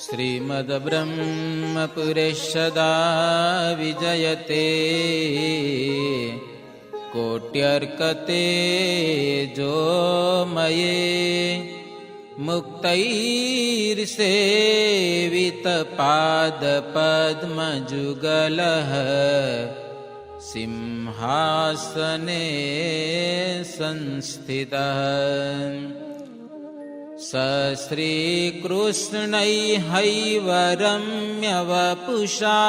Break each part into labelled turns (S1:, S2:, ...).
S1: श्रीमद्ब्रह्मपुरेशदा विजयते कोट्यर्कते जो मये मुक्तैर्सेवितपादपद्मजुगलः सिंहासने संस्थितः स श्रीकृष्णैहैव रम्यवपुषा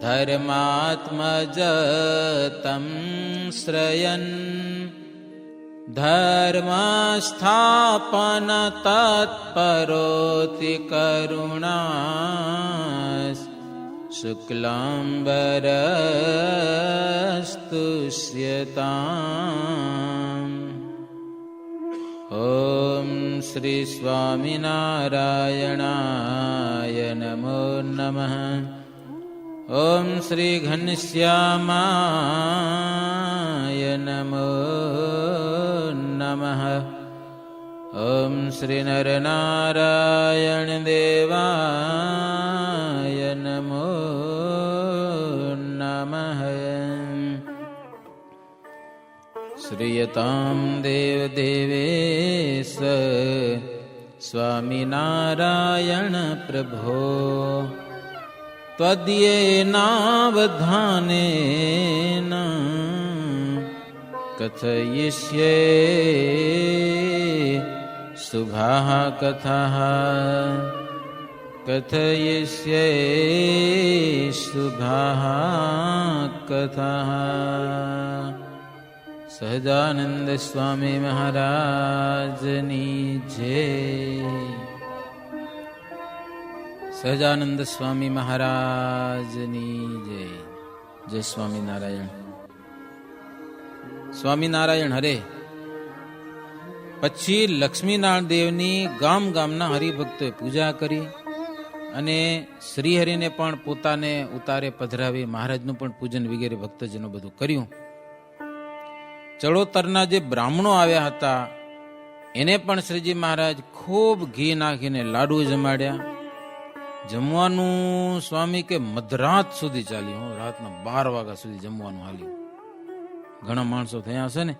S1: धर्मात्मज तं श्रयन् धर्मस्थापन तत्परोति करुणा शुक्लाम्बरस्तुष्यताम्। ॐ श्री स्वामिनारायणाय नमो नमः। ॐ श्री घनश्यामाय नमो नमः। ॐ श्री नरनारायण देवाय नमो नमः। श्रीयतां देवदेवेश स्वामिनारायण प्रभो त्वदीयेनावधानेन कथयिष्ये शुभाः कथाः कथयिष्ये शुभाः कथाः। સહજાનંદ સ્વામી મહારાજની જય। સહજાનંદ સ્વામી મહારાજની જય। જય સ્વામિનારાયણ। સ્વામિનારાયણ હરે। પછી લક્ષ્મીનારાયણ દેવની ગામ ગામના હરિભક્તોએ પૂજા કરી અને શ્રીહરિને પણ પોતાને ઉતારે પધરાવી મહારાજનું પણ પૂજન વગેરે ભક્તજનો બધું કર્યું। ચડોતરના જે બ્રાહ્મણો આવ્યા હતા એને પણ શ્રીજી મહારાજ ખૂબ ઘી નાખીને લાડુ જમાડ્યા। જમવાનું સ્વામી કે મધરાત સુધી ચાલ્યું, રાતના 12 વાગ્યા સુધી જમવાનું હાલ્યું। ઘણા માણસો થયા હશે ને।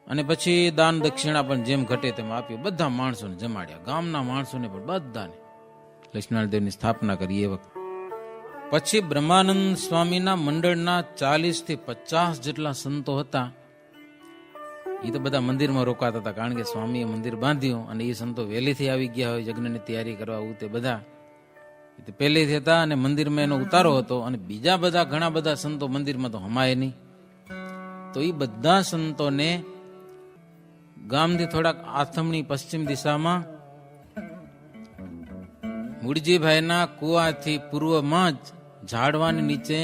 S1: અને પછી દાન દક્ષિણા પણ જેમ ઘટે તેમ આપ્યું, બધા માણસોને જમાડ્યા, ગામના માણસોને પણ બધાને। લક્ષ્મીનારાયણ દેવની સ્થાપના કરી એ વખત। પછી બ્રહ્માનંદ સ્વામીના મંડળના 40 થી 50 જેટલા સંતો હતા। એ તો બધા મંદિરમાં રોકાતા હતા, કારણ કે સ્વામીએ મંદિર બાંધ્યું અને એ સંતો વહેલીથી આવી ગયા હોય યજ્ઞની તૈયારી કરવા, તે બધા પહેલેથી હતા અને મંદિરમાં એનો ઉતારો હતો। અને બીજા બધા ઘણા બધા સંતો મંદિરમાં તો હમાય નહીં, તો એ બધા સંતોને ગામથી થોડાક આથમણી પશ્ચિમ દિશામાં મૂળજીભાઈના કુવાથી પૂર્વમાં જ ઝાડવાની નીચે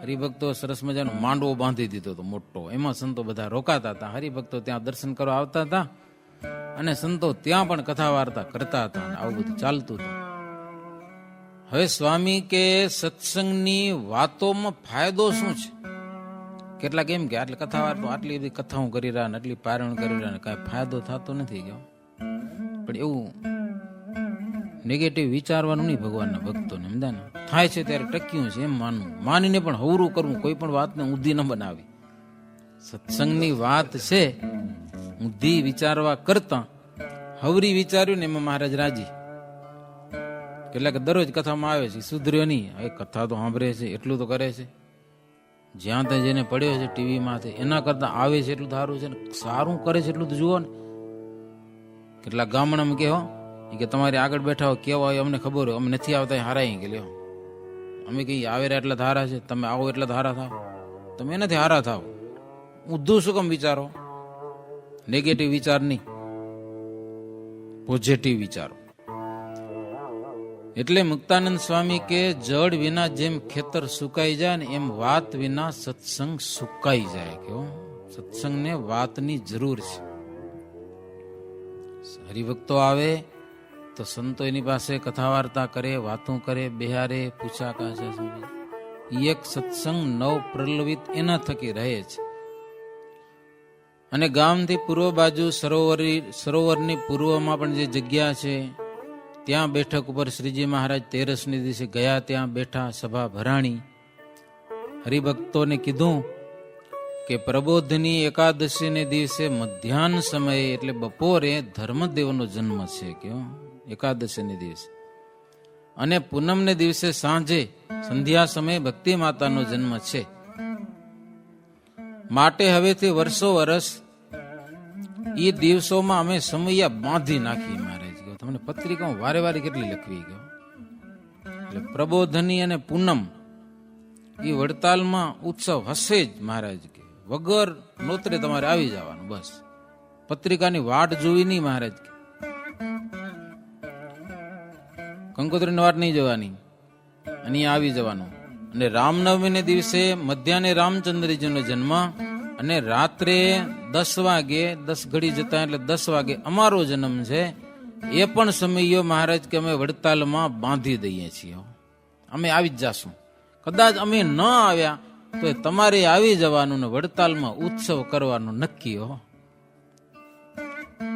S1: હરિભક્તો સરસ મજાનો માંડવો બાંધી દીધો હતો મોટો, એમાં સંતો બધા રોકાતા હતા। હરિભક્તો ત્યાં દર્શન કરવા આવતા હતા અને સંતો ત્યાં પણ કથા વાર્તા કરતા હતા, આવું બધું ચાલતું હતું। હવે સ્વામી કે સત્સંગની વાતોમાં ફાયદો શું છે? કેટલાક એમ કે આટલી કથા વાર્તો, આટલી બધી કથાઓ કરી રહ્યા ને આટલી પારણ કરી રહ્યા ને કાંઈ ફાયદો થતો નથી ગયો। પણ એવું નેગેટિવ વિચારવાનું નહીં ભગવાનના ભક્તોને, સમજાય ને? થાય છે ત્યારે ટક્યું છે એમ માનવું, માનીને પણ હવરું કરવું, કોઈ પણ વાતને ઊંધી ન બનાવી। સત્સંગની વાત છે, ઊંધી વિચારવા કરતા હવરી વિચાર્યું ને એમાં મહારાજ રાજી। કેટલાક દરરોજ કથામાં આવે છે, સુધર્યો નહીં, હવે કથા તો સાંભળે છે એટલું તો કરે છે, જ્યાં ત્યાં જેને પડ્યો છે ટીવીમાં એના કરતા આવે છે એટલું સારું છે ને, સારું કરે છે એટલું તો જુઓ ને। કેટલાક ગામડામાં કહો કે તમારે આગળ બેઠા હોય કેવા હોય અમને ખબર હોય, અમે નથી આવતા હારા કે લ્યો, અમે કહીએ આવેરા એટલા ધારા છે, તમે આવો એટલા ધારા થાવ, તમે એનાથી હારા થાવ। ઊંધું શું કામ વિચારો? નેગેટિવ વિચાર નહીં, પોઝિટિવ વિચારો। એટલે મુક્તાનંદ સ્વામી કે જળ વિના જેમ ખેતર સુકાઈ જાય ને એમ વાત વિના સત્સંગ સુકાઈ જાય। કેવો સત્સંગને વાતની જરૂર છે। હરિભક્તો આવે તો સંતો એની પાસે કથા વાર્તા કરે, વાતો કરે, બિહારે, પૂછા કાશે, એક સત્સંગ નવ પ્રલવિત એના થકી રહે છે। અને ગામથી પૂર્વ બાજુ સરોવરની પૂર્વમાં પણ જે જગ્યા છે ત્યાં બેઠક ઉપર શ્રીજી મહારાજ તેરસને દિવસે ગયા, ત્યાં બેઠા, સભા ભરાણી. હરિભક્તોને કીધું કે પ્રબોધની એકાદશીને દિવસે મધ્યાહન સમયે એટલે બપોરે ધર્મદેવનો જન્મ છે કયો એકાદશીને દિવસે, અને પૂનમને દિવસે સાંજે સંધ્યા સમયે ભક્તિ માતાનો જન્મ છે. માટે હવેથી વર્ષો વર્ષ એ દિવસોમાં અમે સમયા બાંધી નાખી. મહારાજ ગયો તમને પત્રિકા વારે વારે કેટલી લખવી ગયો. એટલે પ્રબોધની અને પૂનમ એ વડતાલમાં ઉત્સવ હશે જ. મહારાજ કે વગર નોતરે તમારે આવી જવાનું, બસ પત્રિકાની વાટ જોવી નહીં. મહારાજ કે કંકોત્રીની વાટ નહીં જોવાની, અને આવી જવાનું. અને રામનવમીને દિવસે મધ્યાહને રામચંદ્રજીનો જન્મ, અને રાત્રે 10 વાગે 10 ઘડી જતા એટલે 10 વાગે અમારો જન્મ છે. એ પણ સમયો મહારાજ કે અમે વડતાલમાં બાંધી દઈએ છીએ, અમે આવી જ જાશું. કદાચ અમે ન આવ્યા તો તમારે આવી જવાનું ને વડતાલમાં ઉત્સવ કરવાનું નક્કી. હો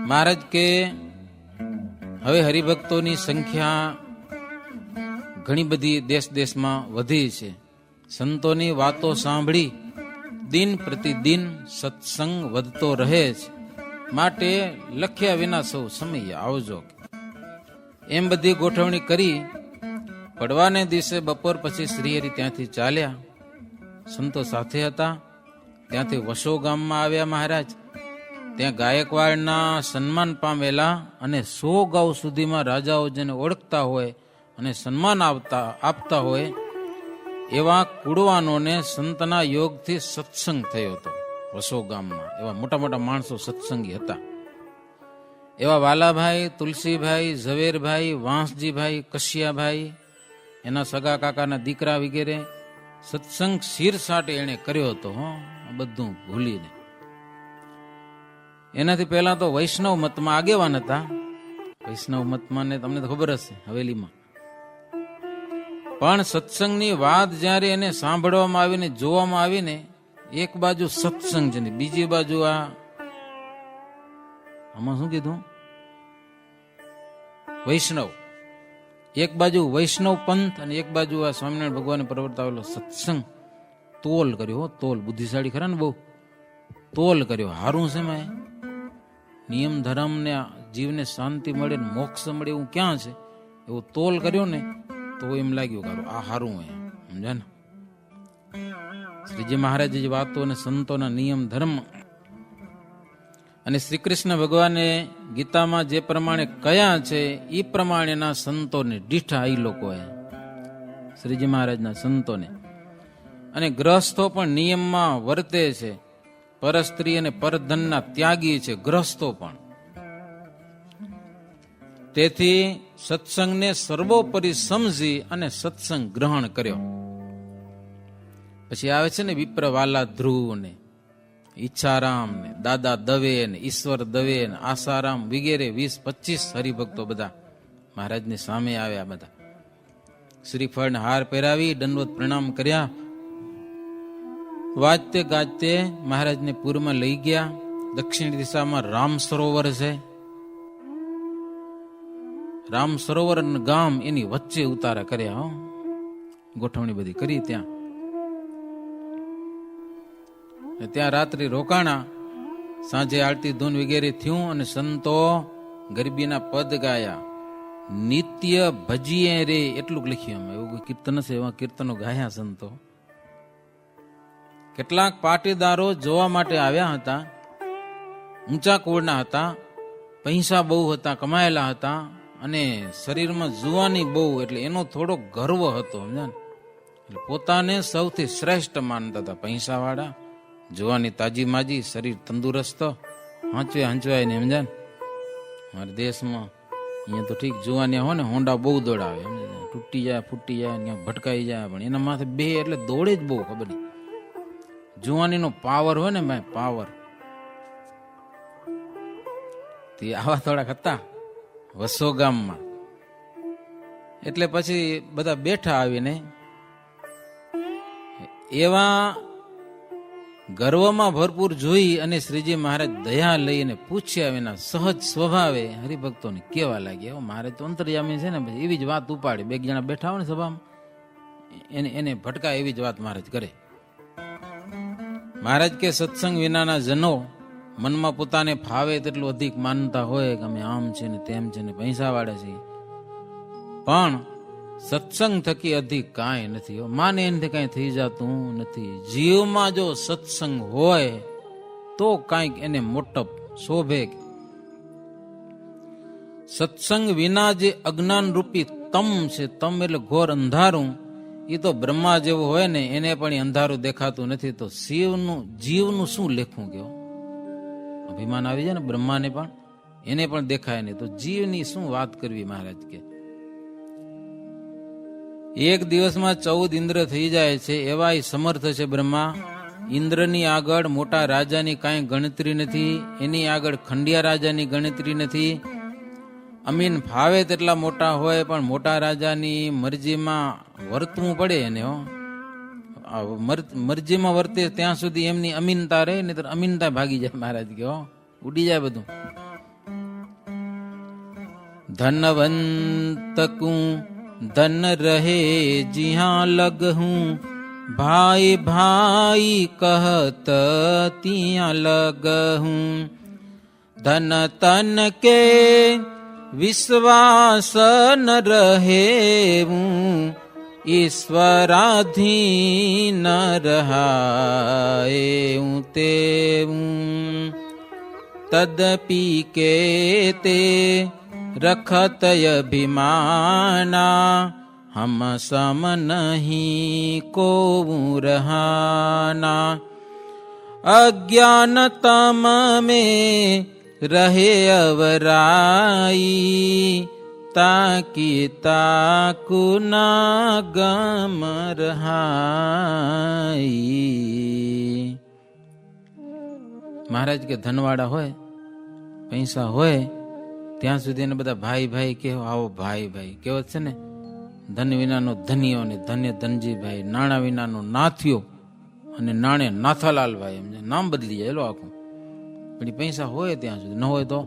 S1: મહારાજ કે હવે હરિભક્તોની સંખ્યા ઘણી બધી દેશ દેશમાં વધી છે. સંતોની વાતો સાંભળી દિન પ્રતિદિન સત્સંગ વધતો રહે છે. માટે લખ્યા વિના સૌ સમય આવજો. એમ બધી ગોઠવણી કરી. પડવાને દિવસે બપોર પછી શ્રીહરિ ત્યાંથી ચાલ્યા. સંતો સાથે હતા. ત્યાંથી વસો ગામમાં આવ્યા મહારાજ. ત્યાં ગાયકવાડના સન્માન પામેલા અને 100 ગાઉ સુધીમાં રાજાઓ જેને ઓળખતા હોય અને સન્માન આપતા હોય એવા કુડવાનોને સંતના યોગથી સત્સંગ થયો હતો. વસો ગામમાં એવા મોટા મોટા માણસો સત્સંગી હતા. એવા વાલાભાઈ, તુલસીભાઈ, ઝવેરભાઈ, વાંસજીભાઈ, કશિયાભાઈ, એના સગા કાકાના દીકરા વગેરે સત્સંગ શીરસાટે એને કર્યો હતો. બધું ભૂલીને. એનાથી પહેલા તો વૈષ્ણવ મતમાં આગેવાન હતા. વૈષ્ણવ મતમાં ને તમને તો ખબર હશે હવેલીમાં. પણ સત્સંગની વાત જ્યારે એને સાંભળવામાં આવીને જોવામાં આવીને, એક બાજુ સત્સંગ છે ને બીજી બાજુ આમાં શું કીધું વૈષ્ણવ, એક બાજુ વૈષ્ણવ પંથ અને એક બાજુ આ સ્વામિનારાયણ ભગવાને પ્રવર્તાવેલો સત્સંગ. તોલ કર્યો, તોલ. બુદ્ધિશાળી ખરા ને બહુ તોલ કર્યો. હારું છે મેં નિયમ ધર્મ ને જીવને શાંતિ મળે ને મોક્ષ મળે એવું ક્યાં છે, એવો તોલ કર્યો ને તો એમ લાગ્યું કે આ હારું હોય. સમજ્યા ને શ્રીજી મહારાજની વાતો અને સંતોના નિયમ ધર્મ અને શ્રી કૃષ્ણ ભગવાને ગીતામાં જે પ્રમાણે કયા છે એ પ્રમાણેના સંતોને દીઠા એ લોકોએ, શ્રીજી મહારાજના સંતોને. અને ગ્રહસ્થો પણ નિયમમાં વર્તે છે. પરસ્ત્રી અને પરધનના ત્યાગી છે ગ્રહસ્થો પણ. તેથી સત્સંગને સર્વોપરી સમજી અને સત્સંગ ગ્રહણ કર્યો. પછી આવે છે ને વિપ્રવાલા ધ્રુવ ને ઈચ્છારામ ને દાદા દવે ને ઈશ્વર દવે ને આસારામ વગેરે 20-25 હરિભક્તો બધા મહારાજની સામે આવ્યા. બધા શ્રીફળ હાર પહેરાવી દંડવત પ્રણામ કર્યા. વાજતે ગાજતે મહારાજને પૂરમાં લઈ ગયા. દક્ષિણ દિશામાં રામ સરોવર છે. રામ સરોવર ગામ એની વચ્ચે ઉતારા કર્યા. ગોઠવણી બધી કરી. ત્યાં રાત્રિ રોકાણા. સાંજે આરતી ધૂન વગેરે થયું અને સંતો ગરબીના પદ ગાયા. નિત્ય ભજીએ રે એટલું લખ્યું. એવું કોઈ કીર્તન છે, એવા કીર્તનો ગાયા સંતો. કેટલાક પાટીદારો જોવા માટે આવ્યા હતા. ઊંચા કુળના હતા, પૈસા બહુ હતા, કમાયેલા હતા અને શરીરમાં જુવાની બહુ, એટલે એનો થોડો ગર્વ હતો. સમજ્યા ને? એટલે પોતાને સૌથી શ્રેષ્ઠ માનતા હતા. પૈસા વાળા, જુવાની તાજી માજી, શરીર તંદુરસ્ત, હંચવાય ને. સમજ્યા ને? અમારા દેશમાં અહીંયા તો ઠીક જુવાની હોય ને હોન્ડા બહુ દોડાવે, તૂટી જાય, ફૂટી જાય, ત્યાં ભટકાઈ જાય, પણ એના માથે બે એટલે દોડે જ બહુ. ખબર નહીં, જુવાનીનો પાવર હોય ને ભાઈ, પાવર. તે આવા થોડાક હતા વસો ગામમાં. એટલે પછી બધા બેઠા આવીને. એવા ગર્વમાં ભરપૂર જોઈ અને શ્રીજી મહારાજ દયા લઈને પૂછ્યા વિના સહજ સ્વભાવે હરિભક્તોને કેવા લાગ્યા. મહારાજ તો અંતર્યામી છે ને, પછી એવી જ વાત ઉપાડી. બે જણા બેઠા હોય ને સભામાં, એને ભટકા એવી જ વાત મહારાજ કરે. મહારાજ કે સત્સંગ વિનાના જનો મનમાં પોતાને ફાવે તેટલું અધિક માનતા હોય કે અમે આમ છે ને તેમ છે ને પૈસા વાળા છે, પણ સત્સંગ થકી અધિક કાંઈ નથી. માને એનાથી કાંઈ થઈ જતું નથી. જીવમાં જો સત્સંગ હોય તો કાંઈક એને મોટપ શોભે. સત્સંગ વિના જે અજ્ઞાન રૂપી તમ છે, તમ એટલે ઘોર અંધારું, એ તો બ્રહ્મા જેવું હોય ને એને પણ અંધારું દેખાતું નથી. તો જીવનું શું લેખું કયો? અભિમાન આવી જાય ને બ્રહ્માને પણ, એને પણ દેખાય નહીં, તો જીવની શું વાત કરવી? મહારાજ કે એક દિવસમાં 14 ઇન્દ્ર થઈ જાય છે એવા સમર્થ છે બ્રહ્મા. ઇન્દ્રની આગળ મોટા રાજાની કાંઈ ગણતરી નથી, એની આગળ ખંડિયા રાજાની ગણતરી નથી. અમીન ફાવે તેટલા મોટા હોય પણ મોટા રાજાની મરજીમાં વર્તવું પડે એને. મરજીમાં વર્તે ત્યાં સુધી એમની અમીનતા રહે, ને તો અમીનતા ભાગી જાય. મહારાજ કે ઉડી જાય બધું. ધનવંત કું ધન રહે જ્યાં લગ હું, ભાઈ ભાઈ કહત ત્યાં લગ હું. ધન તન કે વિશ્વાસ ન રહે હું, ઈશ્વરાધીન રહાય હું તેવું. તદપી કે તે રખત અભિમાના, હમ સમ નહીં કો રહાના. અજ્ઞાનતમ में રહે અવરાઈ, તાકી તાકુ ના ગમ રહાઈ. મહારાજ કે ધનવાળા હોય, પૈસા હોય ત્યાં સુધી એને બધા ભાઈ ભાઈ કેવો. આવો ભાઈ ભાઈ કેવો છે ને. ધન વિનાનો ધનિયો ને ધન્ય ધનજીભાઈ, નાણા વિનાનો નાથિયો અને નાણે નાથાલાલભાઈ. એમ નામ બદલી જાય એલો આખું. પણ પૈસા હોય ત્યાં સુધી, ન હોય તો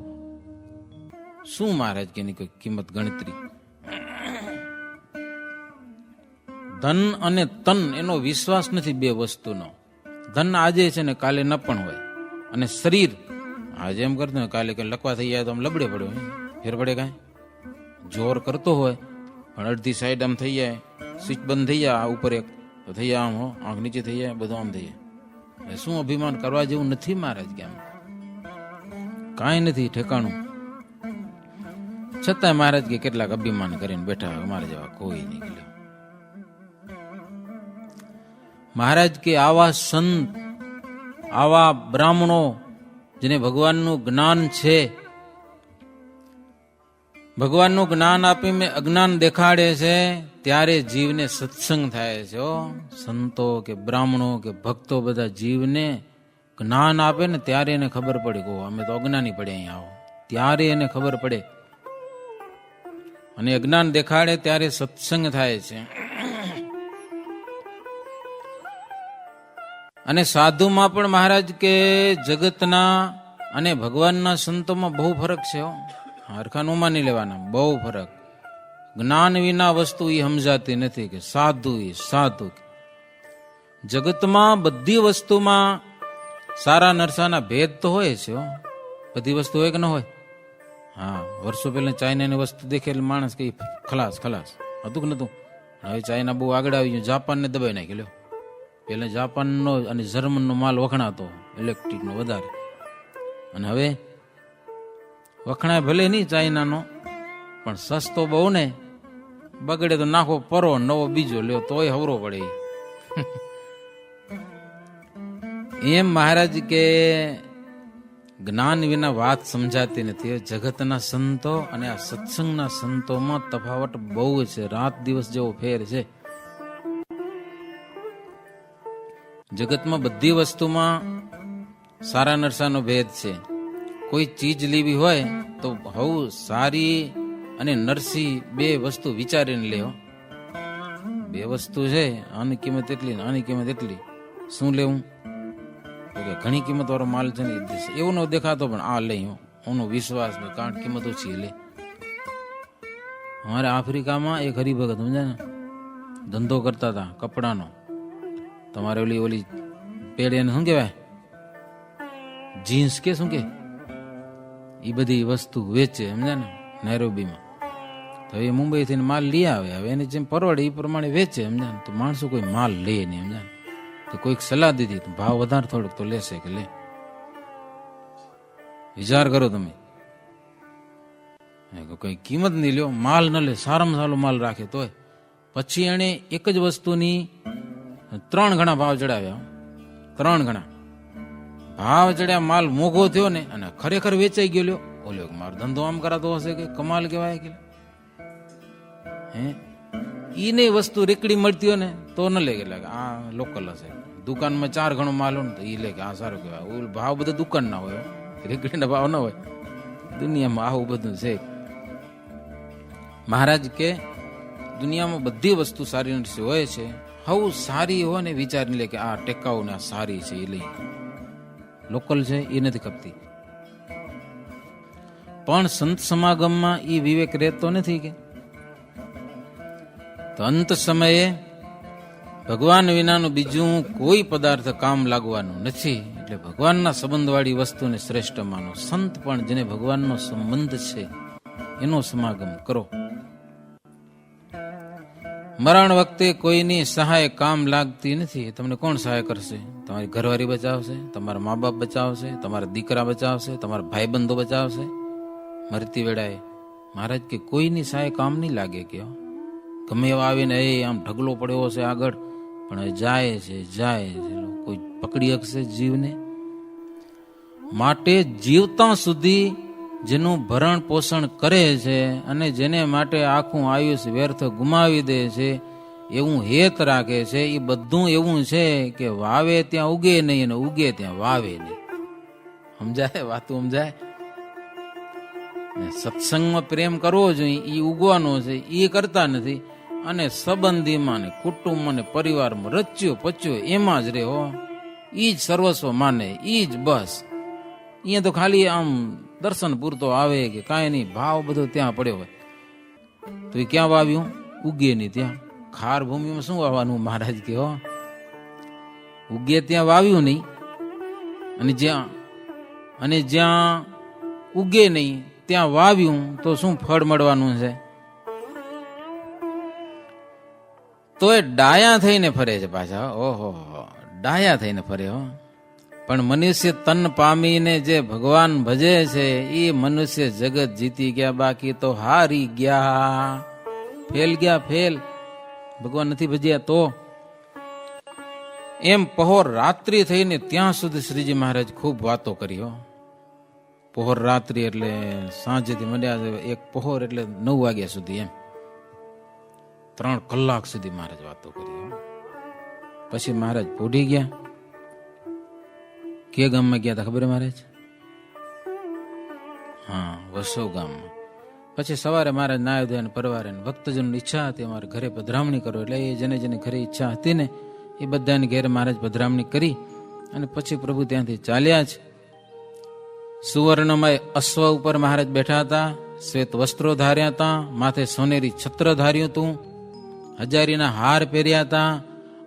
S1: શું? મહારાજ કે એની કોઈ કિંમત ગણતરી. ધન અને તન એનો વિશ્વાસ નથી બે વસ્તુનો. ધન આજે છે ને કાલે ન પણ હોય, અને શરીર આજે એમ કરતો કાલે કઈ લકવા થઈ જાય તો આમ લબડે પડ્યો, ફેર પડે કાંઈ. જોર કરતો હોય પણ અડધી સાઈડ આમ થઈ જાય, સ્વિચ બંધ થઈ જાય, આ ઉપર એક તો થઈ જાય, આમ આંખ નીચે થઈ જાય, બધું આમ થઈ જાય. શું અભિમાન કરવા જેવું નથી? મહારાજ કે આમ કાંઈ નથી ઠેકાણું. છતાંય મહારાજ કે કેટલાક અભિમાન કરીને બેઠા હોય, અમારા જેવા કોઈ નહીં ગયેલો. મહારાજ કે આવા સંત, આવા બ્રાહ્મણો જેને ભગવાનનું જ્ઞાન છે, ભગવાનનું જ્ઞાન આપી મેં અજ્ઞાન દેખાડે છે, ત્યારે જીવને સત્સંગ થાય છે. સંતો કે બ્રાહ્મણો કે ભક્તો બધા જીવને જ્ઞાન આપે ને ત્યારે એને ખબર પડે કે અમે તો અજ્ઞાની પડે અહીંયા આવો, ત્યારે એને ખબર પડે. અને અજ્ઞાન દેખાડે ત્યારે સત્સંગ થાય છે. અને સાધુમાં પણ મહારાજ કે જગતના અને ભગવાનના સંતોમાં બહુ ફરક છે. હરખા નો માની લેવાના, બહુ ફરક. જ્ઞાન વિના વસ્તુ એ સમજાતી નથી કે સાધુ એ સાધુ. જગતમાં બધી વસ્તુમાં સારા નરસાના ભેદ તો હોય છે. બધી વસ્તુ હોય કે ન હોય? હા, વર્ષો પહેલા ચાઇનાની વસ્તુ દેખે એટલે માણસ કે ખલાસ ખલાસ હતું કે નતું. હવે ચાઇના બહુ આગળ આવી ગયું, જાપાનને દબાઈ નાખી લ્યો. પેલા જાપાનનો અને જર્મનનો માલ વખણાતો, ઇલેક્ટ્રિકનો વધારે, અને હવે વખણાય ભલે નહીં ચાઇનાનો, પણ સસ્તો બહુ ને, બગડે તો નાખો પરો, નવો બીજો લ્યો તોય હવરો પડે. એમ મહારાજ કે જ્ઞાન વિના વાત સમજાતી નથી. જગતના સંતો અને આ સત્સંગના સંતોમાં તફાવત બહુ છે, રાત દિવસ જેવો ફેર છે. જગતમાં બધી વસ્તુમાં સારા નરસાનો ભેદ છે. કોઈ ચીજ લેવી હોય તો હવ સારી અને નરસી બે વસ્તુ વિચારીને લેવો. બે વસ્તુ છે, આની કિંમત એટલી ને આની કિંમત એટલી, શું લેવું? તો કે ઘણી કિંમત વાળો માલ છે ને એવું ન દેખાતો, પણ આ લઈ એનો વિશ્વાસ ને કારણ કિંમત ઓછી લે. અમારે આફ્રિકામાં એક હરિભગત સમજે ને ધંધો કરતા હતા કપડાનો. તમારે ઓલી પેડ એને શું કહેવાય, જીન્સ કે શું કે, એ બધી વસ્તુ વેચે સમજે ને નૈરોબીમાં. તો એ મુંબઈ થી માલ લઈ આવે, હવે એને જેમ પરવડે એ પ્રમાણે વેચે સમજે ને. તો માણસો કોઈ માલ લે નહીં સમજે ને. તો કોઈક સલાહ દીધી તો ભાવ વધારે થોડોક તો લેશે કે લે. વિચાર કરો તમે, કોઈ કિંમત નહીં લ્યો, માલ ન લે, સારામાં સારો માલ રાખે તોય. પછી એને એક જ વસ્તુની 3 ગણા ભાવ ચડાવ્યા. 3 ગણા ભાવ ચડ્યા, માલ મોઘો થયો ને અને ખરેખર વેચાઈ ગયો. લ્યો ઓલો મારો ધંધો આમ કરાતો હશે કે કમાલ કેવાય કે હે. ઈને વસ્તુ રેકડી મળતી હોય ને તો ન લે, એટલે આ લોકલ હશે. દુકાનમાં 4 ગણો માલ હોય ને તો એ લે કે આ સારું કહેવાય. ઓલ ભાવ બધો દુકાન ના હોય, રેકડીના ભાવ ના હોય. દુનિયામાં આવું બધું છે. મહારાજ કે દુનિયામાં બધી વસ્તુ સારી નથી હોય છે, હવ સારી હોય ને વિચારી લે કે આ ટેકાઉ ને આ સારી છે એ લઈ. લોકલ છે એ નથી ખપતી. પણ સંત સમાગમમાં એ વિવેક રહેતો નથી કે તો અંત સમયે ભગવાન વિનાનું બીજું કોઈ પદાર્થ કામ લાગવાનું નથી. એટલે ભગવાનના સંબંધવાળી વસ્તુને શ્રેષ્ઠ માનો. સંત પણ જેને ભગવાનનો સંબંધ છે એનો સમાગમ કરો. મરણ વખતે કોઈની સહાય કામ લાગતી નથી. તમને કોણ સહાય કરશે? તમારી ઘરવાળી બચાવશે, તમારા મા બાપ બચાવશે, તમારા દીકરા બચાવશે, તમારા ભાઈબંધો બચાવશે મરતી વેળાએ. મહારાજ કે કોઈની સહાય કામ નહીં લાગે. કે ગમે એવા આવીને એ આમ ઢગલો પડ્યો છે આગળ, પણ જાય છે કોઈ પકડી શકશે જીવને? માટે જીવતા સુધી જેનું ભરણ પોષણ કરે છે અને જેને માટે આખું આયુષ્ય વ્યર્થ ગુમાવી દે છે, એવું હેત રાખે છે, એ બધું એવું છે કે વાવે ત્યાં ઉગે નહીં અને ઉગે ત્યાં વાવે નહીં. સમજાય? વાતું સમજાય? સત્સંગમાં પ્રેમ કરવો જોઈએ એ ઉગવાનો છે, એ કરતા નથી. અને સંબંધીમાં ને કુટુંબમાં ને પરિવારમાં રચ્યો પચ્યો એમાં જ રહે હો. ઈ જ સર્વસ્વ માને, ઈ જ બસ. અહીંયા તો ખાલી આમ દર્શન પૂરતો આવે કે કાંઈ નહીં, ભાવ બધો ત્યાં પડ્યો હોય. તો એ ક્યાં વાવ્યું? ઉગે નહીં ત્યાં. ખાર ભૂમિમાં શું વાવવાનું? મહારાજ કે હો ઉગે ત્યાં વાવ્યું નહીં, અને જ્યાં ઉગે નહીં ત્યાં વાવ્યું તો શું ફળ મળવાનું છે? તો એ ડાયા થઈને ફરે છે પાછા. ઓહો, ડાયા થઈને ફરે હો. પણ મનુષ્ય તન પામીને જે ભગવાન ભજે છે એ મનુષ્ય જગત જીતી ગયા, બાકી તો હારી ગયા, ફેલ ગયા, ફેલ. ભગવાન નથી ભજ્યા તો. એમ પહોર રાત્રિ થઈને ત્યાં સુધી શ્રીજી મહારાજ ખૂબ વાતો કરી હો. પહોર રાત્રિ એટલે સાંજેથી મળ્યા, એક પહોર એટલે 9 વાગ્યા સુધી, એમ 3 કલાક સુધી મહારાજ વાતો કરી. પછી મહારાજ પોઢી ગયા. કે ગામમાં ગયા હતા ખબર મહારાજ? હા, વસો ગામમાં. પછી સવારે મહારાજ નાય ધોઈને પરવારે, ભક્તજનની ઈચ્છા હતી અમારે ઘરે પધરામણી કરો, એટલે એ જેને જેને ઘરે ઈચ્છા હતી ને એ બધાને ઘેર મહારાજ પધરામણી કરી અને પછી પ્રભુ ત્યાંથી ચાલ્યા જ. સુવર્ણમય અશ્વ ઉપર મહારાજ બેઠા હતા, શ્વેત વસ્ત્રો ધાર્યા હતા, માથે સોનેરી છત્ર ધાર્યું હતું, હજારીના હાર પહેર્યા હતા.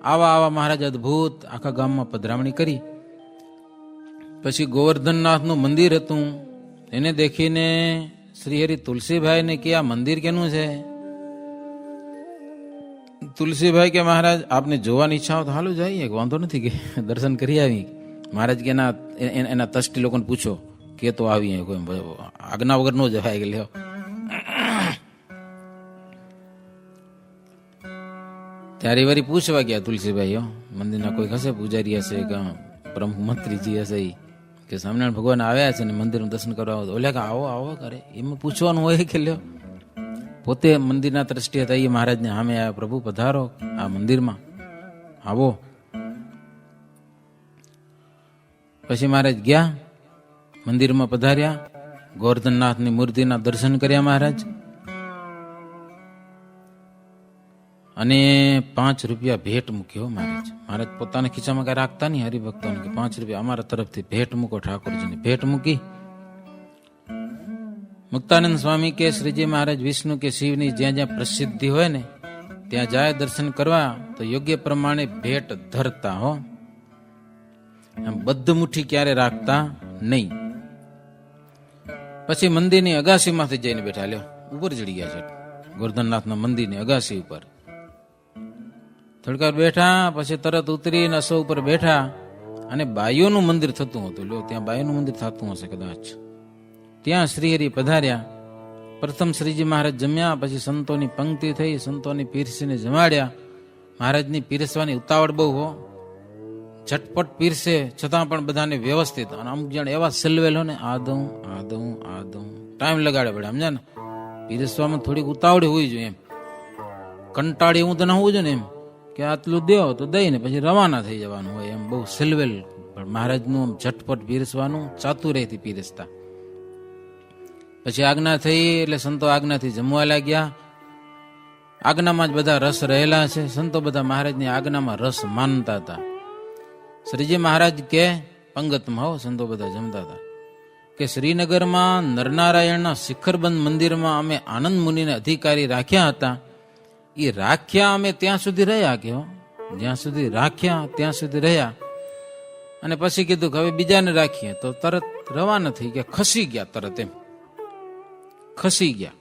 S1: આવા મહારાજ અદભુત આખા ગામમાં પધરામણી કરી. પછી ગોવર્ધનનાથનું મંદિર હતું, એને દેખીને શ્રીહરિ તુલસીભાઈ ને કે આ મંદિર કેનું છે? તુલસીભાઈ કે મહારાજ આપને જોવાની ઈચ્છા હોય તો હાલો જઈએ, વાંધો નથી કે દર્શન કરી આવી. મહારાજ કે એના તષ્ટી લોકોને પૂછો કે તો આવી, કોઈ આજ્ઞા વગર નો જવાય કે લ્યો. ત્યારે વળી પૂછવા ગયા તુલસીભાઈ, મંદિરના કોઈ હશે પૂજારી હશે કે પ્રમુખ મંત્રીજી હશે કે સ્વામિનારાયણ ભગવાન આવ્યા છે ને મંદિરનું દર્શન કરવા આવો? ઓલે કે આવો કરે. એમાં પૂછવાનું હોય કે લ્યો, પોતે મંદિરના ટ્રસ્ટી હતા એ મહારાજને સામે આવ્યા, પ્રભુ પધારો આ મંદિરમાં આવો. પછી મહારાજ ગયા, મંદિરમાં પધાર્યા, ગોવર્ધનનાથની મૂર્તિના દર્શન કર્યા મહારાજ. અને 5 રૂપિયા ભેટ મૂક્યો મહારાજ. મહારાજ પોતાના ખીચામાં કઈ રાખતા નહીં, હરિભક્તોને કે 5 રૂપિયા અમારા તરફથી ભેટ મૂકો ઠાકોરજીને. ભેટ મૂકી. મુક્તાનંદ સ્વામી કે શ્રીજી મહારાજ વિષ્ણુ કે શિવની જ્યાં જ્યાં પ્રસિદ્ધિ હોય ને ત્યાં જાય દર્શન કરવા તો યોગ્ય પ્રમાણે ભેટ ધરતા હો, એમ બદ્ધ મુઠ્ઠી ક્યારે રાખતા નહીં. પછી મંદિરની અગાસીમાંથી જઈને બેઠા. લ્યો ઉપર ચડી ગયા છે ગોરધનનાથના મંદિરની અગાસી ઉપર. થોડીક બેઠા પછી તરત ઉતરીને અસો ઉપર બેઠા અને બાઈઓનું મંદિર થતું હતું. લ્યો ત્યાં બાઈઓનું મંદિર થતું હશે કદાચ. ત્યાં શ્રીહરિ પધાર્યા. પ્રથમ શ્રીજી મહારાજ જમ્યા, પછી સંતોની પંક્તિ થઈ, સંતોની પીરસીને જમાડ્યા. મહારાજની પીરસવાની ઉતાવળ બહુ હો, ઝટપટ પીરસે છતાં પણ બધાને વ્યવસ્થિત. અને અમુક જણ એવા સેલવેલ હો ને, આદઉં આદઉં આદઉં ટાઈમ લગાડે પડે, સમજ્યા ને. પીરસવામાં થોડીક ઉતાવળી હોવી જોઈએ એમ. કંટાળી હું તો ના હોવું જોઈએ ને એમ કે આટલું દો તો દઈને પછી રવાના થઈ જવાનું હોય એમ. બહુ સેલવેલ. પણ મહારાજનું ઝટપટ પીરસવાનું, ચાતુર્યથી પીરસતા. પછી આજ્ઞા થઈ એટલે સંતો આજ્ઞાથી જમવા લાગ્યા. આજ્ઞામાં જ બધા રસ રહેલા છે. સંતો બધા મહારાજની આજ્ઞામાં રસ માનતા હતા. શ્રીજી મહારાજ કે પંગતમાં હો, સંતો બધા જમતા હતા કે શ્રીનગરમાં નરનારાયણના શિખરબંધ મંદિરમાં અમે આનંદ મુનિને અધિકારી રાખ્યા હતા. એ રાખ્યા અમે ત્યાં સુધી રહ્યા કે હો, જ્યાં સુધી રાખ્યા ત્યાં સુધી રહ્યા. અને પછી કીધું કે હવે બીજાને રાખીએ તો તરત રવાના થઈ ગયા, ખસી ગયા તરત એમ. ખસી ગયા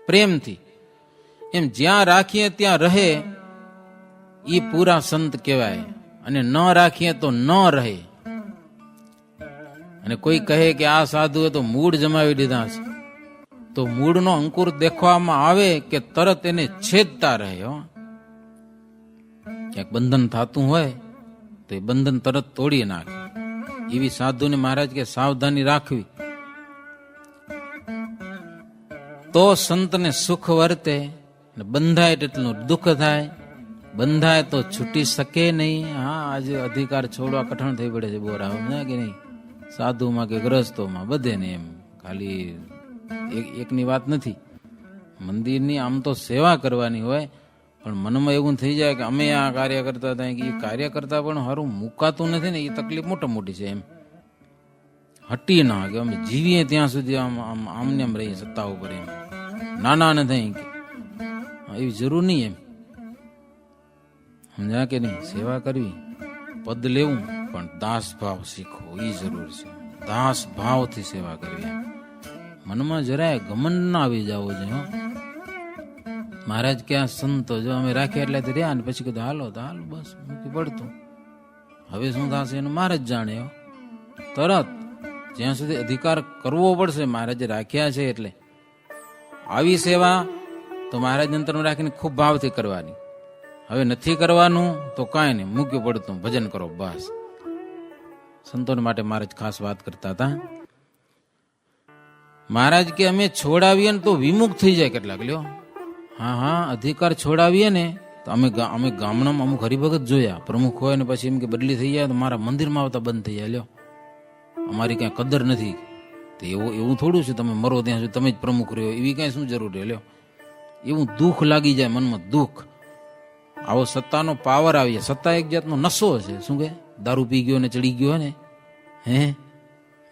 S1: પ્રેમથી એમ. જ્યાં રાખીએ ત્યાં રહે એ પૂરા સંત કહેવાય, અને ન રાખીએ તો ન રહે. અને કોઈ કહે કે આ સાધુએ તો મૂળ જમાવી દીધા છે, તો મૂળનો અંકુર દેખવામાં આવે કે તરત એને છેદતા રહે. ક્યાંક બંધન થતું હોય તો એ બંધન તરત તોડી નાખે. એવી સાધુને મહારાજ કે સાવધાની રાખવી તો સંતને સુખ વર્તે. બંધાય તેટલું દુઃખ થાય, બંધાય તો છૂટી શકે નહીં. હા, આજે અધિકાર છોડવા કઠણ થઈ પડે છે બોરા, કે નહીં? સાધુમાં કે ગ્રસ્તોમાં બધે ને એમ. ખાલી એકની વાત નથી. મંદિરની આમ તો સેવા કરવાની હોય, પણ મનમાં એવું થઈ જાય કે અમે આ કાર્ય કરતા હતા, એ કાર્ય કરતા પણ સારું મુકાતું નથી ને, એ તકલીફ મોટી છે એમ. હટી ના કે અમે જીવીએ ત્યાં સુધી આમને આમ રહીએ સત્તા ઉપર એમ. નાના ન થઈ કે એવી જરૂર નહીં એમ. સમજા કે નહીં? સેવા કરવી, પદ લેવું, પણ દાસ ભાવ શીખવો એ જરૂર છે. દાસ ભાવથી સેવા કરવી. મનમાં જરાય ગમન ના આવી જવો જોઈએ. મહારાજ કે આ સંતો જો અમે રાખ્યા એટલે રહ્યા ને પછી કીધું હાલો તો હાલો, બસ મૂકી પડતું. હવે શું થશે એનું મહારાજ જાણે. તરત જ્યાં સુધી અધિકાર કરવો પડશે મહારાજે રાખ્યા છે એટલે. આવી સેવા તો મહારાજ અંતરમાં રાખીને ખૂબ ભાવથી કરવાની. હવે નથી કરવાનું તો કાંઈ નહીં, મૂક્યું પડતું, ભજન કરો બસ. સંતોને માટે મહારાજ ખાસ વાત કરતા હતા. મહારાજ કે અમે છોડાવીએ ને તો વિમુખ થઈ જાય કેટલાક. લ્યો હા, અધિકાર છોડાવીએ ને તો અમે ગામડામાં અમુક હરિભગત જોયા, પ્રમુખ હોય ને પછી એમ કે બદલી થઈ જાય તો મારા મંદિરમાં આવતા બંધ થઈ જાય. લ્યો અમારી ક્યાંય કદર નથી. તો એવું થોડું છે તમે મરો ત્યાં સુધી તમે જ પ્રમુખ રહ્યો, એવી કાંઈ શું જરૂર રહે? લ્યો એવું દુઃખ લાગી જાય મનમાં, દુઃખ. આવો સત્તાનો પાવર આવી જાય. સત્તા એક જાતનો નશો છે. શું કે દારૂ પી ગયો ને ચડી ગયો ને, હે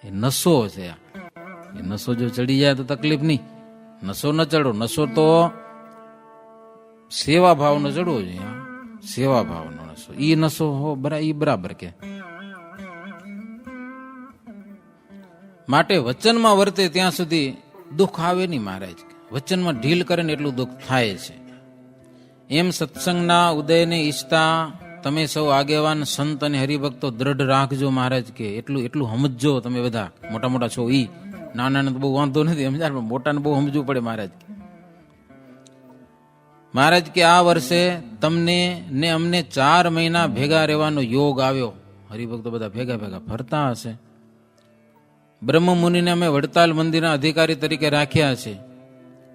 S1: એ નશો છે. એ નશો જો ચડી જાય તો તકલીફ નહીં. નશો ન ચડો, નશો તો સેવા ભાવનો ચડવો જોઈએ. સેવા ભાવનો નશો, ઈ નશો હો ઈ બરાબર કે. માટે વચનમાં વર્તે ત્યાં સુધી દુઃખ આવે નહીં. મહારાજ વચનમાં ઢીલ કરે ને એટલું દુઃખ થાય છે. એમ સત્સંગના ઉદયને ઈચ્છતા તમે સૌ આગેવાન સંત અને હરિભક્તો દ્રઢ રાખજો. મહારાજ કે એટલું સમજો. તમે બધા મોટા મોટા છો, ઈ નાના તો બહુ વાંધો નથી, સમજાય, પણ મોટાને બહુ સમજવું પડે. મહારાજ કે આ વર્ષે તમને ને અમને 4 મહિના ભેગા રહેવાનો યોગ આવ્યો. હરિભક્તો બધા ભેગા ફરતા હશે. બ્રહ્મમુનિને અમે વડતાલ મંદિરના અધિકારી તરીકે રાખ્યા છે.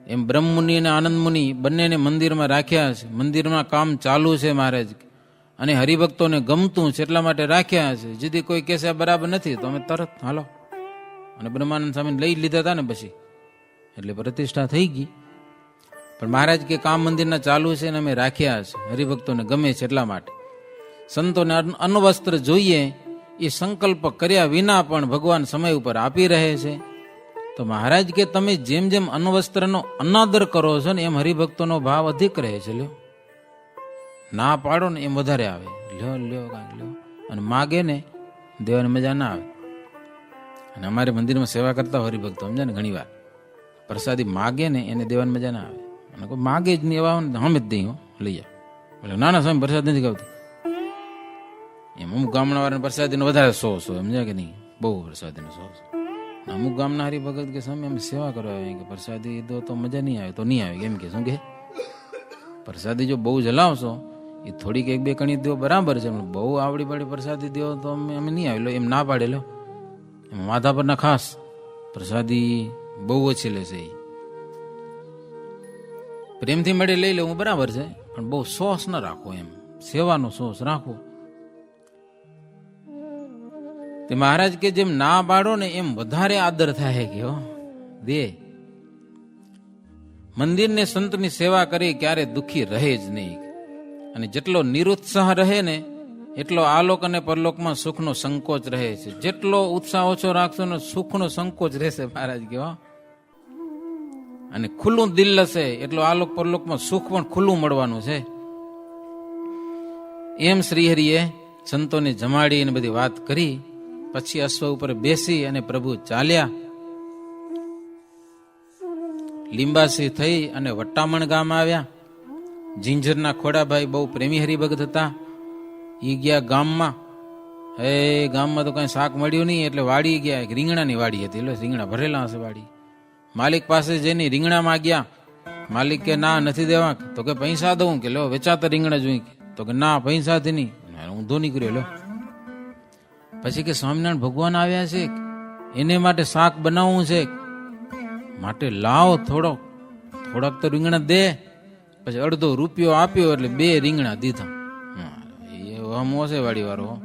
S1: એમ બ્રહ્મમુનિ અને આનંદ મુનિ બંનેને મંદિરમાં રાખ્યા છે. મંદિરમાં કામ ચાલુ છે મહારાજ, અને હરિભક્તોને ગમતું છે એટલા માટે રાખ્યા છે. જેથી કોઈ કહેશે બરાબર નથી તો અમે તરત હાલો. અને બ્રહ્માનંદ સ્વામી લઈ લીધા હતા ને પછી, એટલે પ્રતિષ્ઠા થઈ ગઈ. પણ મહારાજ કે કામ મંદિરના ચાલુ છે ને અમે રાખ્યા છે, હરિભક્તોને ગમે છે એટલા માટે. સંતોને અન્નવસ્ત્ર જોઈએ એ સંકલ્પ કર્યા વિના પણ ભગવાન સમય ઉપર આપી રહે છે. તો મહારાજ કે તમે જેમ જેમ અન્નવસ્ત્રનો અનાદર કરો છો ને એમ હરિભક્તોનો ભાવ અધિક રહે છે. લ્યો, ના પાડો ને એમ વધારે આવે. લ્યો લ્યો કાંઈક લ્યો, અને માગે ને દેવાની મજા ના આવે. અને અમારે મંદિરમાં સેવા કરતા હરિભક્તો સમજે ને ઘણી વાર પ્રસાદી માગે ને એને દેવાની મજા ના આવે. અને કોઈ માગે જ નહીં એવા હમે જ દઈ લઈ જાય. એટલે ના ના સ્વામી પ્રસાદ નથી ખાવતી એમ. અમુક ગામડાવાળાને પ્રસાદીનો વધારે શોખ હોય, સમજ્યા કે નહીં? બહુ પ્રસાદીનો શોખ. અમુક ગામના હરિભગત કે સ્વામી અમે સેવા કરવા આવે કે પ્રસાદી દો તો મજા નહીં આવે. તો નહીં આવે કેમ કે શું કે પ્રસાદી જો બહુ જલાવશો એ થોડીક એક બે કણી દો બરાબર છે, પણ બહુ આવડી પાડી પ્રસાદી દો તો અમે નહીં આવે. લો એમ ના પાડે. લો એમાં માથા પર ના ખાસ પ્રસાદી બહુ ઓછી લેશે. એ પ્રેમથી મળી લઈ લેવું બરાબર છે, પણ બહુ સોસ ન રાખો. એમ સેવાનો સોસ રાખો. તે મહારાજ કે જેમ ના પાડો ને એમ વધારે આદર થાય કે દે. મંદિરને સંતની સેવા કરી ક્યારે દુઃખી રહે જ નહીં. અને જેટલો નિરુત્સાહ રહે ને એટલો આલોક અને પરલોકમાં સુખનો સંકોચ રહે છે. જેટલો ઉત્સાહ ઓછો રાખશો ને સુખનો સંકોચ રહેશે મહારાજ કે. અને ખુલ્લું દિલ હશે એટલો આલોક પરલોકમાં સુખ પણ ખુલ્લું મળવાનું છે. એમ શ્રીહરિએ સંતોને જમાડી અને બધી વાત કરી. પછી અશ્વ ઉપર બેસી અને પ્રભુ ચાલ્યા. લીંબાસી થઈ અને વટ્ટામણ ગામ આવ્યા. ઝીંઝરના ખોડાભાઈ બહુ પ્રેમી હરિભગત હતા. ઈ ગયા ગામમાં. ગામમાં તો કઈ શાક મળ્યું નહીં એટલે વાડી ગયા. એક રીંગણાની વાડી હતી. એટલે રીંગણા ભરેલા હશે વાડી. માલિક પાસે જઈને રીંગણા માંગ્યા. માલિક કે ના નથી દેવા. તો કે પૈસા દઉં કે લો વેચાતા રીંગણા જોઈ. તો કે ના પૈસાથી નહીં. ઊંધો નીકળ્યો. લો પછી કે સ્વામિનારાયણ ભગવાન આવ્યા છે, એને માટે શાક બનાવવું છે, માટે લાવ થોડાક તો રીંગણા દે. પછી અડધો રૂપિયો આપ્યો એટલે 2 રીંગણા દીધા. એ મોસે વાળી વાળો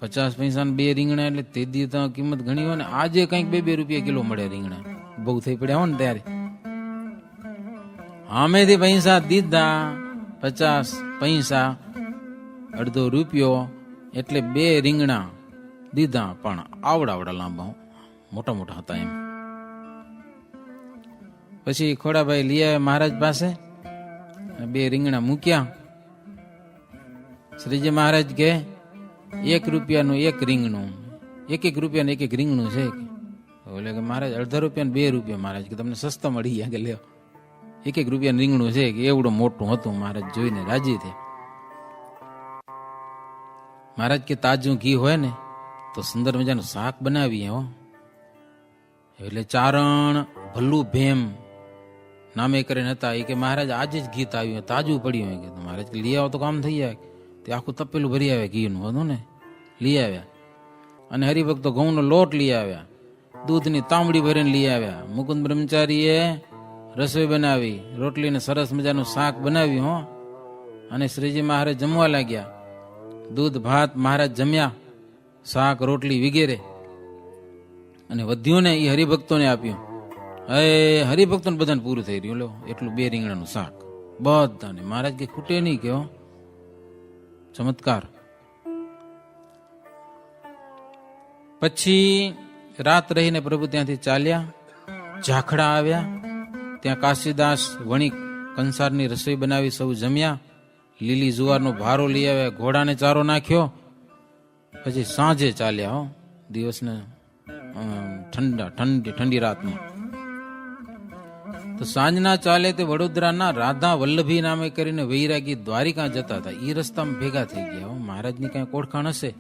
S1: 50 પૈસા 2 રીંગણા એટલે તે દીધા કિંમત ઘણી હોય ને. આજે કઈક 2 રૂપિયા કિલો મળે રીંગણા. બહુ થઈ પડ્યા હોય ને ત્યારે. આમેથી પૈસા દીધા 50 પૈસા અડધો રૂપિયો એટલે 2 રીંગણા દીધા. પણ આવડા લાંબા મોટા મોટા હતા એમ. પછી ખોડાભાઈ લઈ આવ્યા મહારાજ પાસે. 2 રીંગણા મૂક્યા. શ્રીજી મહારાજ કે 1 રૂપિયાનું 1 રીંગણું, 1 રૂપિયાનું 1 રીંગણું છે. બોલે કે મહારાજ અડધા રૂપિયા 2 રૂપિયા. મહારાજ કે તમને સસ્તા મળી ગયા કે લ્યો 1 રૂપિયાનું રીંગણું છે કે એવડું મોટું હતું. મહારાજ જોઈને રાજી થયા. મહારાજ કે તાજું ઘી હોય ને તો સુંદર મજાનું શાક બનાવીએ હો. એટલે ચારણ ભલ્લુ ભેમ નામે કરીને હતા. એ કે મહારાજ આજે જ ઘી આવ્યું તાજું પડ્યું હોય. કે મહારાજ કે લઈ આવો તો કામ થઈ જાય. તે આખું તપેલું ભરી આવ્યા ઘીનું હતું ને. લઈ આવ્યા. અને હરિભક્તો ઘઉંનો લોટ લઈ આવ્યા. દૂધની તાંબડી ભરીને લઈ આવ્યા. મુકુંદ બ્રહ્મચારીએ રસોઈ બનાવી. રોટલીને સરસ મજાનું શાક બનાવ્યું હો. અને શ્રીજી મહારાજ જમવા લાગ્યા. દૂધ ભાત મહારાજ જમ્યા. શાક રોટલી વગેરે. અને વધ્યું ને એ હરિભક્તોને આપ્યું. હરિભક્તોને બધાને પૂરું થઈ રહ્યું. લો એટલું 2 રીંગણાનું શાક બધાને. મહારાજ કે ખૂટે નહીં કે ચમત્કાર. પછી રાત રહીને પ્રભુ ત્યાંથી ચાલ્યા. ઝાખડા આવ્યા. ત્યાં કાશીદાસ વણિક કંસારની રસોઈ બનાવી સૌ જમ્યા. લીલી જુવારનો ભારો લઈ આવ્યા. ઘોડાને ચારો નાખ્યો. પછી સાંજે ચાલ્યા. દિવસને ઠંડી રાતમાં. તો સાંજના ચાલે તે વડોદરાના રાધા વલ્લભી નામે કરીને વૈરાગી દ્વારિકા જતા હતા. એ રસ્તામાં ભેગા થઈ ગયા. મહારાજની કઈ ઓળખાણ હશે.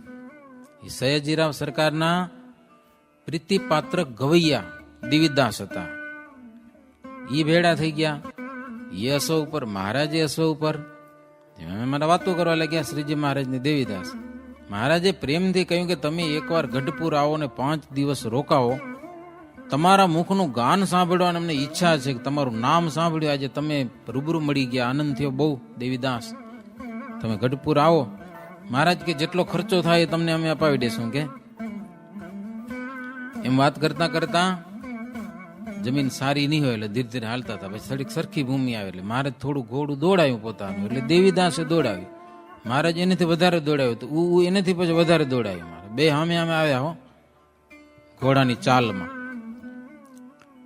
S1: એ સયાજીરાવ સરકારના પ્રીતિપાત્ર ગવૈયા દિવિદાસ હતા. એ ભેડા થઈ ગયા. એ અસો ઉપર, મહારાજે અસો ઉપર. મારા વાતો કરવા લાગ્યા શ્રીજી મહારાજને દેવીદાસ. મહારાજે પ્રેમથી કહ્યું કે તમે એકવાર ગઢપુર આવો ને 5 દિવસ રોકાવો. તમારા મુખનું ગાન સાંભળવાની અમને ઈચ્છા છે. કે તમારું નામ સાંભળ્યું. આજે તમે રૂબરૂ મળી ગયા. આનંદ થયો બહુ. દેવીદાસ તમે ગઢપુર આવો. મહારાજ કે જેટલો ખર્ચો થાય તમને અમે અપાવી દેશું. કે એમ વાત કરતા કરતા જમીન સારી નહીં હોય એટલે ધીરે ધીરે હાલતા હતા. પછી થોડીક સરખી ભૂમિ આવે એટલે મહારાજ થોડું ઘોડું દોડાયું પોતાનું, એટલે દેવીદાસે દોડાવ્યું. મહારાજ એનાથી વધારે દોડાવ્યું તો એનાથી પછી વધારે દોડાવ્યું. મારે બે સામે આવ્યા હો ઘોડાની ચાલમાં.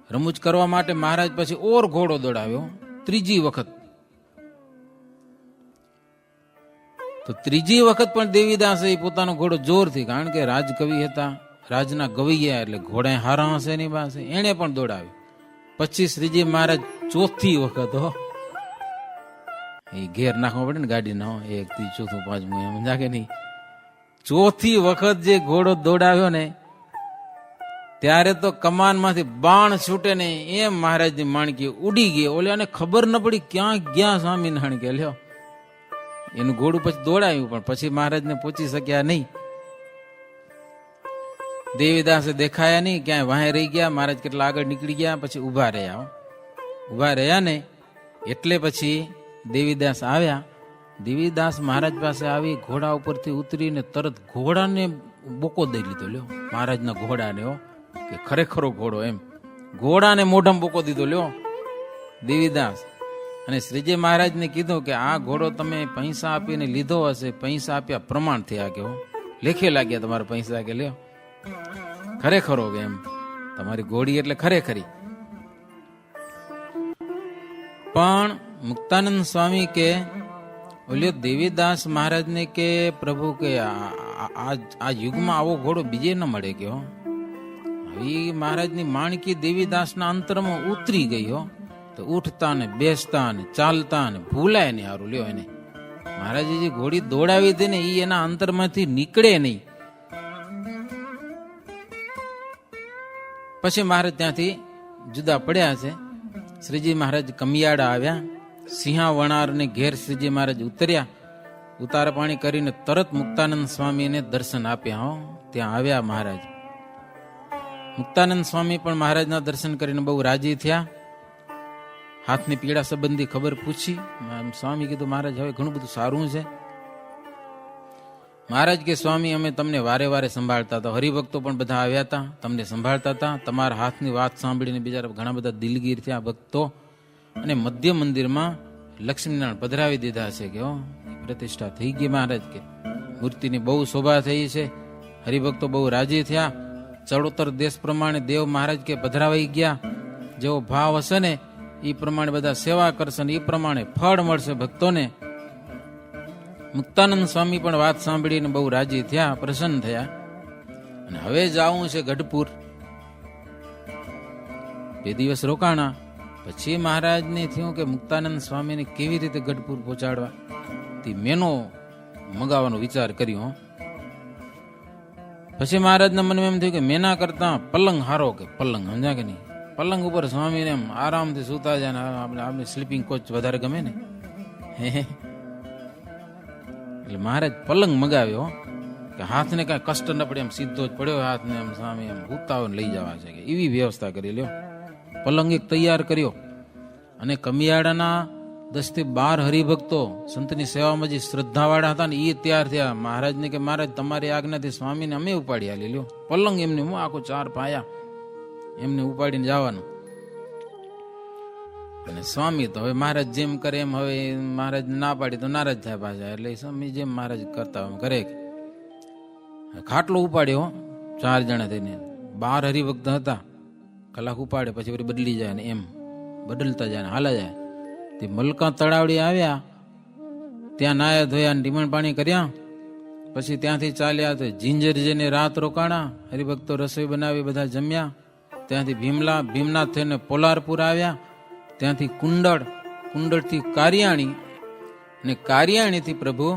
S1: રમૂજ કરવા માટે મહારાજ પછી ઓર ઘોડો દોડાવ્યો ત્રીજી વખત. તો ત્રીજી વખત પણ દેવીદાસે પોતાનો ઘોડો જોરથી, કારણ કે રાજકવિ હતા, રાજના ગવૈયા એટલે ઘોડા હારા હશે એની પાસે, એને પણ દોડાવ્યું. પછી શ્રીજી મહારાજ ચોથી વખત હો, એ ઘેર નાખવા પડે ને ગાડી ના, એક થી ચોથું પાંચમું એમ જાગે નહીં, ચોથી વખત જે ઘોડો દોડાવ્યો ને ત્યારે તો કમાનમાંથી બાણ છૂટે ને એમ મહારાજની માણકી ઉડી ગઈ. ઓલે ખબર ન પડી ક્યાં ગયા સ્વામિનારાયણ કે લ્યો. એનું ઘોડું પછી દોડાયું પણ પછી મહારાજને પહોંચી શક્યા નહીં. દેવીદાસે દેખાયા નહીં, ક્યાંય વાહે રહી ગયા. મહારાજ કેટલા આગળ નીકળી ગયા, પછી ઉભા રહ્યા. ઉભા રહ્યા ને એટલે પછી દેવીદાસ આવ્યા. દેવીદાસ મહારાજ પાસે આવી, ઘોડા ઉપરથી ઉતરીને તરત ઘોડાને બોકો દઈ લીધો. લ્યો મહારાજના ઘોડાને, હો કે ખરેખરો ઘોડો એમ, ઘોડાને મોઢામાં બોકો દીધો લ્યો દેવીદાસ. અને શ્રીજી મહારાજને કીધું કે આ ઘોડો તમે પૈસા આપીને લીધો હશે, પૈસા આપ્યા પ્રમાણ થયા કે હો, લેખે લાગ્યા તમારા પૈસા કે લ્યો ખરેખરો કે એમ, તમારી ઘોડી એટલે ખરેખરી. પણ મુક્તાનંદ સ્વામી કે ઓલ્યો દેવીદાસ મહારાજને કે પ્રભુ કે આ યુગમાં આવો ઘોડો બીજે ન મળે કે હો. હવે મહારાજની માણકી દેવીદાસના અંતરમાં ઉતરી ગઈ હો. તો ઉઠતા ને બેસતા ને ચાલતા ને ભૂલાય ને હારું લ્યો એને. મહારાજે જે ઘોડી દોડાવી હતી ને એ એના અંતરમાંથી નીકળે નહીં. પછી મહારાજ ત્યાંથી જુદા પડ્યા છે. શ્રીજી મહારાજ કમિયાડા આવ્યા, સિંહા વણાર ને ઘેર શ્રીજી મહારાજ ઉતર્યા. ઉતાર પાણી કરીને તરત મુક્તાનંદ સ્વામીને દર્શન આપ્યા. હો ત્યાં આવ્યા મહારાજ. મુક્તાનંદ સ્વામી પણ મહારાજના દર્શન કરીને બહુ રાજી થયા. હાથની પીડા સંબંધી ખબર પૂછી. સ્વામી કીધું મહારાજ હવે ઘણું બધું સારું છે. મહારાજ કે સ્વામી અમે તમને વારે વારે સંભાળતા હતા, હરિભક્તો પણ બધા આવ્યા હતા, તમને સંભાળતા હતા. તમારા હાથની વાત સાંભળીને બીજા ઘણા બધા દિલગીર થયા ભક્તો. અને મધ્ય મંદિરમાં લક્ષ્મીનારાયણ પધરાવી દીધા છે કે પ્રતિષ્ઠા થઈ ગઈ. મહારાજ કે મૂર્તિની બહુ શોભા થઈ છે. હરિભક્તો બહુ રાજી થયા. ચડોતર દેશ પ્રમાણે દેવ મહારાજ કે પધરાવાઈ ગયા. જેવો ભાવ હશે ને એ પ્રમાણે બધા સેવા કરશે ને એ પ્રમાણે ફળ મળશે ભક્તોને. મુક્તાનંદ સ્વામી પણ વાત સાંભળીને બહુ રાજી થયા, પ્રસન્ન થયા. અને હવે જાવું છે ગઢપુર. 2 દિવસ રોકાણા. પછી મહારાજને થયું કે મુક્તાનંદ સ્વામીને કેવી રીતે ગઢપુર પહોંચાડવા. તે મેનો મગાવવાનો વિચાર કર્યો. પછી મહારાજના મનમાં એમ થયું કે મેના કરતા પલંગ હારો કે પલંગ, સમજ્યા કે નહીં. પલંગ ઉપર સ્વામીને એમ આરામથી સુતા જાય ને આપણે સ્લીપિંગ કોચ વધારે ગમે ને એટલે મહારાજ પલંગ મગાવ્યો કે હાથને કાંઈ કષ્ટ ન પડે, એમ સીધો જ પડ્યો હાથને, એમ સ્વામી એમ ઉતાવો લઈ જવા છે કે એવી વ્યવસ્થા કરી લ્યો. પલંગ એક તૈયાર કર્યો. અને કમિયાડાના 10 થી 12 હરિભક્તો સંતની સેવામાં જે શ્રદ્ધાવાળા હતા ને એ તૈયાર થયા. મહારાજને કે મહારાજ તમારી આજ્ઞાથી સ્વામીને અમે ઉપાડી આલી લ્યો. પલંગ એમને હું આખો 4 પાયા એમને ઉપાડીને જવાનું. અને સ્વામી તો હવે મહારાજ જેમ કરે એમ, હવે મહારાજ ના પાડી તો નારાજ થાય પાછા. એટલે સ્વામી જેમ મહારાજ કરતા એમ કરે. ખાટલો ઉપાડ્યો 4 જણા થઈને. 12 હરિભક્ત હતા. કલાક ઉપાડે પછી વળી બદલી જાય ને એમ બદલતા જાય ને હાલા જાય. તે મલકા તળાવડી આવ્યા. ત્યાં નાયા ધોયા ને ઢીમણ પાણી કર્યા. પછી ત્યાંથી ચાલ્યા તો જીંજર જઈને રાત રોકાણા. હરિભક્તો રસોઈ બનાવી બધા જમ્યા. ત્યાંથી ભીમનાથ થઈને પોલારપુર આવ્યા. ત્યાંથી કુંડળથી કારિયાણી અને કારિયાણીથી પ્રભુ